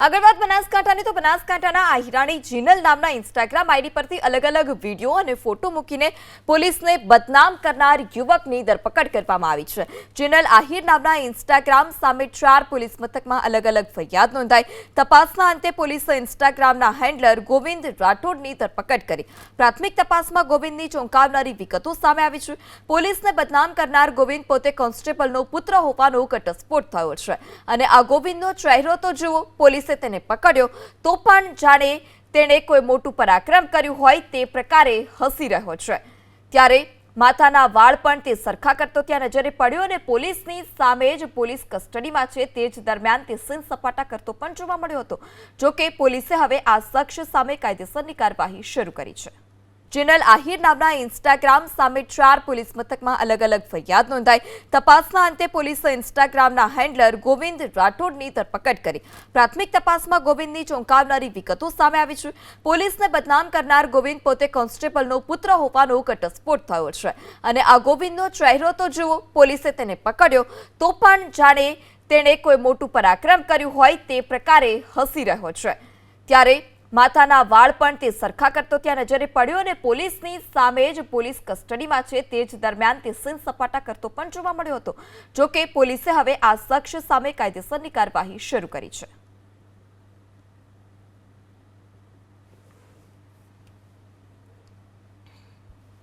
આગળ વાત બનાસકાંઠાની તો બનાસકાંઠાના આહિરાણી જીનલ નામના ઇન્સ્ટાગ્રામ આઈડી પરથી અલગ-અલગ વિડીયો અને ફોટો મૂકીને પોલીસને બદનામ કરનાર યુવકની ધરપકડ કરવામાં આવી છે. જીનલ આહિર નામના ઇન્સ્ટાગ્રામ સામે 4 પોલીસ મથકમાં અલગ-અલગ ફરિયાદ નોંધાઈ. તપાસના અંતે પોલીસે ઇન્સ્ટાગ્રામના હેન્ડલર ગોવિંદ રાઠોડની ધરપકડ કરી. પ્રાથમિક તપાસમાં ગોવિંદની ચોંકાવનારી વિગતો સામે આવી છે. પોલીસને બદનામ કરનાર ગોવિંદ પોતે કોન્સ્ટેબલનો પુત્ર હોવાનો ઘટસ્ફોટ થયો છે અને આ ગોવિંદનો ચહેરો તો જુઓ. પોલીસ તેને પકડ્યો તો પણ જાણે તેણે કોઈ મોટું પરાક્રમ કર્યું હોય તે પ્રકારે હસી રહ્યો છે. ત્યારે માથાના વાળ પણ તે સરખા કરતો ત્યાં નજરે પડ્યો અને પોલીસની સામે જ પોલીસ કસ્ટડીમાં છે તે જ દરમિયાન તે સીન સપાટા કરતો પણ જોવા મળ્યો હતો. જોકે પોલીસે હવે આ શખ્સ સામે કાયદેસરની કાર્યવાહી શરૂ કરી છે. જીનલ આહિર નામના ઇન્સ્ટાગ્રામ સામે 4 પોલીસ મથકમાં અલગ-અલગ ફરિયાદ નોંધાઈ. તપાસના અંતે પોલીસે ઇન્સ્ટાગ્રામના હેન્ડલર ગોવિંદ રાઠોડની ધરપકડ કરી. પ્રાથમિક તપાસમાં ગોવિંદની ચોંકાવનારી વિગતો સામે આવી છે. પોલીસને બદનામ કરનાર ગોવિંદ પોતે કોન્સ્ટેબલનો પુત્ર હોવાનો ઘટસ્ફોટ થયો છે અને આ ગોવિંદનો ચહેરો તો જુઓ. પોલીસે તેને પકડ્યો તો પણ જાણે તેણે કોઈ મોટું પરાક્રમ કર્યું હોય તે પ્રકારે હસી રહ્યો છે. ત્યારે માથાના વાળ પણ તે સરખા કરતો ત્યાં નજરે પડ્યો અને પોલીસની સામે જ પોલીસ કસ્ટડીમાં છે તે જ દરમિયાન તે સીન સપાટા કરતો પણ જોવા મળ્યો હતો. જોકે પોલીસે હવે આ શખ્સ સામે કાયદેસરની કાર્યવાહી શરૂ કરી છે.